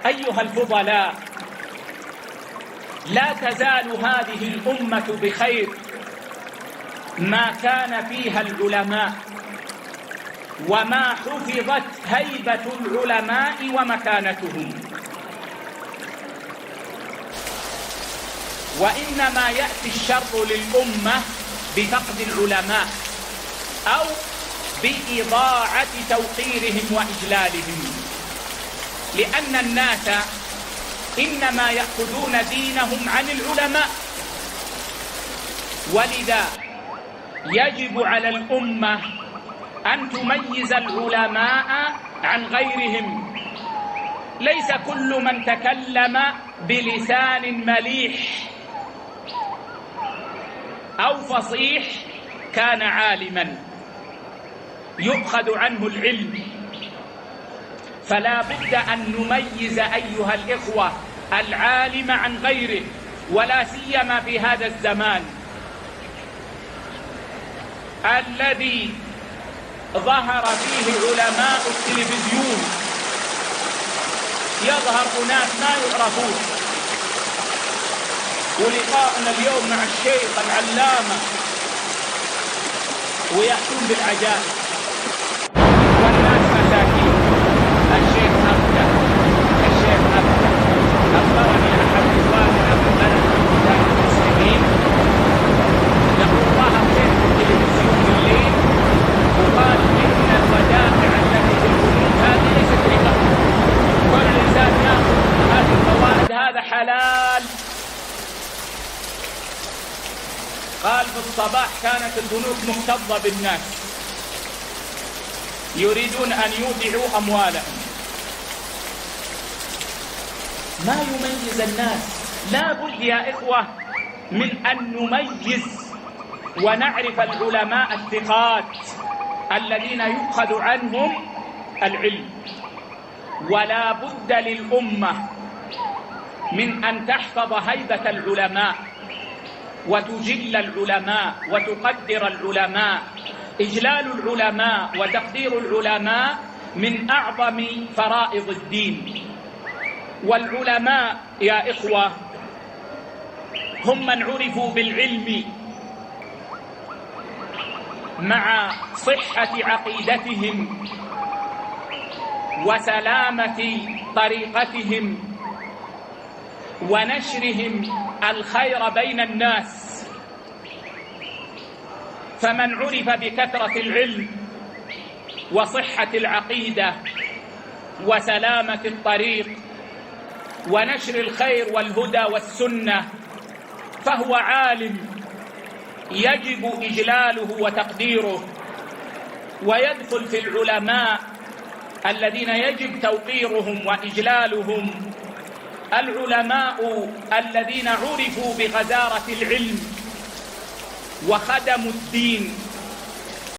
أيها الفضلاء، لا تزال هذه الأمة بخير ما كان فيها العلماء وما حفظت هيبة العلماء ومكانتهم، وإنما يأتي الشر للأمة بفقد العلماء أو بإضاعة توقيرهم وإجلالهم، لأن الناس إنما يأخذون دينهم عن العلماء. ولذا يجب على الأمة أن تميز العلماء عن غيرهم. ليس كل من تكلم بلسان مليح أو فصيح كان عالما يؤخذ عنه العلم، فلا بد أن نميز أيها الإخوة العالم عن غيره، ولا سيما في هذا الزمان الذي ظهر فيه علماء التلفزيون. يظهر أناس ما يعرفون، ولقاءنا اليوم مع الشيخ العلامة ويأتون بالعجائب والناس مساكين. الشيخ أبدا أخبرني أحد إخواننا من بلد المسلمين يقول الله خير في التلفزيون الليل، وقال إن الودائع التي في البنوك هذه ليست ربا، كل إنسان يأخذ هذه الفوائد هذا حلال. قال في الصباح كانت البنوك مكتظة بالناس يريدون أن يودعوا أموالهم. ما يميز الناس. لا بد يا إخوة من أن نميز ونعرف العلماء الثقات الذين يؤخذ عنهم العلم. ولا بد للأمة من أن تحفظ هيبة العلماء وتجل العلماء وتقدر العلماء. إجلال العلماء وتقدير العلماء من أعظم فرائض الدين. والعلماء يا إخوة هم من عرفوا بالعلم مع صحة عقيدتهم وسلامة طريقتهم ونشرهم الخير بين الناس. فمن عرف بكثرة العلم وصحة العقيدة وسلامة الطريق ونشر الخير والهدى والسنة فهو عالم يجب إجلاله وتقديره. ويدخل في العلماء الذين يجب توقيرهم وإجلالهم العلماء الذين عرفوا بغزارة العلم وخدموا الدين